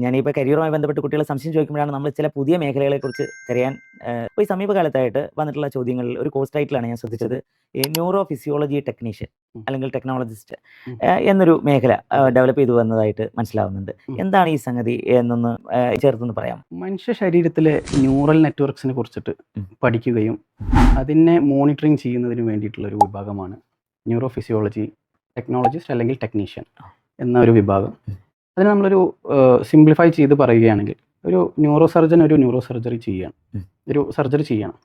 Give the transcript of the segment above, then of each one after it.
ഞാനിപ്പോൾ കരിയറുമായി ബന്ധപ്പെട്ട് കുട്ടികളെ സംശയം ചോദിക്കുമ്പോഴാണ് നമ്മൾ ചില പുതിയ മേഖലകളെക്കുറിച്ച് തിരയാൻ ഇപ്പോൾ ഈ സമീപകാലത്തായിട്ട് വന്നിട്ടുള്ള ചോദ്യങ്ങളിൽ ഒരു കോഴ്സ് ടൈറ്റിലാണ് ഞാൻ ശ്രദ്ധിച്ചത്, ഈ ന്യൂറോ ഫിസിയോളജി ടെക്നീഷ്യൻ അല്ലെങ്കിൽ ടെക്നോളജിസ്റ്റ് എന്നൊരു മേഖല ഡെവലപ്പ് ചെയ്തു വന്നതായിട്ട് മനസ്സിലാവുന്നുണ്ട്. എന്താണ് ഈ സംഗതി എന്നൊന്ന് ചേർത്തൊന്ന് പറയാം? മനുഷ്യ ശരീരത്തിലെ ന്യൂറൽ നെറ്റ്വർക്ക്സിനെ കുറിച്ചിട്ട് പഠിക്കുകയും അതിനെ മോണിറ്ററിങ് ചെയ്യുന്നതിന് വേണ്ടിയിട്ടുള്ള ഒരു വിഭാഗമാണ് ന്യൂറോ ഫിസിയോളജി ടെക്നോളജിസ്റ്റ് അല്ലെങ്കിൽ ടെക്നീഷ്യൻ എന്ന ഒരു വിഭാഗം. അതിന് നമ്മളൊരു സിംപ്ലിഫൈ ചെയ്ത് പറയുകയാണെങ്കിൽ, ഒരു ന്യൂറോ സർജൻ ഒരു ന്യൂറോ സർജറി ചെയ്യണം.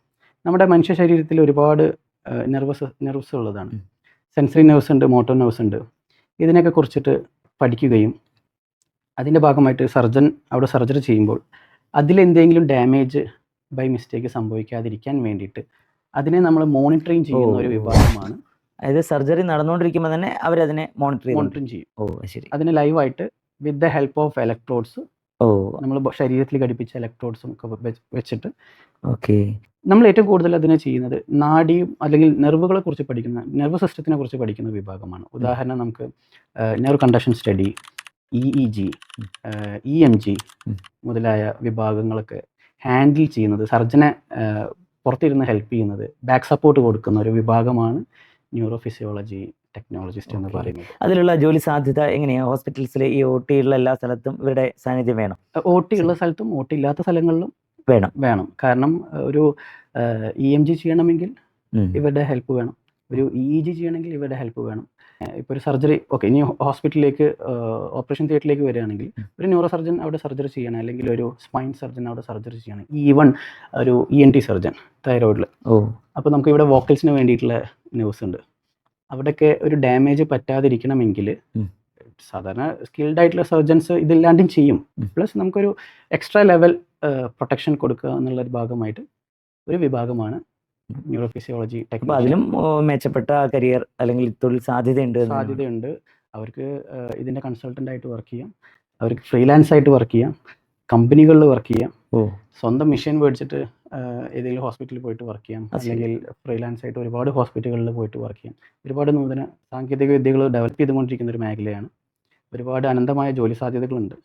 നമ്മുടെ മനുഷ്യ ശരീരത്തിൽ ഒരുപാട് നെർവ്സ് ഉള്ളതാണ്. സെൻസറി നെർവ്സ് ഉണ്ട്, മോട്ടോർ നെർവ്സ് ഉണ്ട്. ഇതിനെയൊക്കെ കുറിച്ചിട്ട് പഠിക്കുകയും അതിൻ്റെ ഭാഗമായിട്ട് സർജൻ അവിടെ സർജറി ചെയ്യുമ്പോൾ അതിലെന്തെങ്കിലും ഡാമേജ് ബൈ മിസ്റ്റേക്ക് സംഭവിക്കാതിരിക്കാൻ വേണ്ടിയിട്ട് അതിനെ നമ്മൾ മോണിറ്ററിങ് ചെയ്യുന്ന ഒരു വിഭാഗമാണ്. അതായത് സർജറി നടന്നുകൊണ്ടിരിക്കുമ്പോൾ തന്നെ അവരതിനെ മോണിറ്ററിങ് ചെയ്യും. ശരി. അതിന് ലൈവായിട്ട് with the help of electrodes, നമ്മൾ ശരീരത്തിൽ ഘടിപ്പിച്ച ഇലക്ട്രോഡ്സും ഒക്കെ വെച്ചിട്ട് നമ്മൾ ഏറ്റവും കൂടുതൽ അതിനെ ചെയ്യുന്നത് നാഡിയും അല്ലെങ്കിൽ നെർവുകളെ കുറിച്ച് പഠിക്കുന്ന, നെർവ് സിസ്റ്റത്തിനെ കുറിച്ച് പഠിക്കുന്ന വിഭാഗമാണ്. ഉദാഹരണം നമുക്ക് nerve conduction study, EEG, EMG മുതലായ വിഭാഗങ്ങളൊക്കെ ഹാൻഡിൽ ചെയ്യുന്നത്, സർജനെ പുറത്തിരുന്ന് ഹെൽപ്പ് ചെയ്യുന്നത്, ബാക്ക് സപ്പോർട്ട് കൊടുക്കുന്ന ഒരു വിഭാഗമാണ് ന്യൂറോ ഫിസിയോളജി ടെക്നോളജിസ്റ്റ് എന്ന് പറയുന്നത്. അതിലുള്ള ജോലി സാധ്യത എങ്ങനെയാണ്? ഹോസ്പിറ്റൽസിൽ ഈ OT ഉള്ള എല്ലാ സ്ഥലത്തും ഇവരുടെ സാന്നിധ്യം വേണം? OT ഉള്ള സ്ഥലത്തും OT ഇല്ലാത്ത സ്ഥലങ്ങളിലും വേണം. കാരണം ഒരു EMG ചെയ്യണമെങ്കിൽ ഇവരുടെ ഹെൽപ്പ് വേണം, ഒരു EEG ചെയ്യണമെങ്കിൽ ഇവരുടെ ഹെൽപ്പ് വേണം. ഇപ്പോൾ ഒരു സർജറി ഇനി ഹോസ്പിറ്റലിലേക്ക് ഓപ്പറേഷൻ തിയേറ്ററിലേക്ക് വരികയാണെങ്കിൽ ഒരു ന്യൂറോ സർജൻ അവിടെ സർജറി ചെയ്യണം, അല്ലെങ്കിൽ ഒരു സ്പൈൻ സർജൻ അവിടെ സർജറി ചെയ്യണം, ഈവൺ ഒരു ENT സർജൻ തൈറോയിഡിൽ. അപ്പോൾ നമുക്ക് ഇവിടെ വോക്കൽസിന് വേണ്ടിയിട്ടുള്ള ന്യൂസ് ഉണ്ട്. അവിടെയൊക്കെ ഒരു ഡാമേജ് പറ്റാതിരിക്കണമെങ്കിൽ സാധാരണ സ്കിൽഡ് ആയിട്ടുള്ള സർജൻസ് ഇതില്ലാണ്ടും ചെയ്യും. പ്ലസ് നമുക്കൊരു എക്സ്ട്രാ ലെവൽ പ്രൊട്ടക്ഷൻ കൊടുക്കുക എന്നുള്ള ഒരു ഭാഗമായിട്ട് ഒരു വിഭാഗമാണ് ന്യൂറോ ഫിസിയോളജി ടെക്നോളജി. അതിലും മെച്ചപ്പെട്ട കരിയർ അല്ലെങ്കിൽ തൊഴിൽ സാധ്യതയുണ്ട്. അവർക്ക് ഇതിൻ്റെ കൺസൾട്ടൻ്റ് ആയിട്ട് വർക്ക് ചെയ്യാം, അവർക്ക് ഫ്രീലാൻസ് ആയിട്ട് വർക്ക് ചെയ്യാം, കമ്പനികളിൽ വർക്ക് ചെയ്യാം, സ്വന്തം മെഷീൻ മേടിച്ചിട്ട് ഏതെങ്കിലും ഹോസ്പിറ്റലിൽ പോയിട്ട് വർക്ക് ചെയ്യാം, അല്ലെങ്കിൽ ഫ്രീലാൻസ് ആയിട്ട് ഒരുപാട് ഹോസ്പിറ്റലുകളിൽ പോയിട്ട് വർക്ക് ചെയ്യാം. ഒരുപാട് നൂതന സാങ്കേതിക വിദ്യകൾ ഡെവലപ്പ് ചെയ്തുകൊണ്ടിരിക്കുന്ന ഒരു മേഖലയാണ്. ഒരുപാട് അനന്തമായ ജോലി സാധ്യതകളുണ്ട്.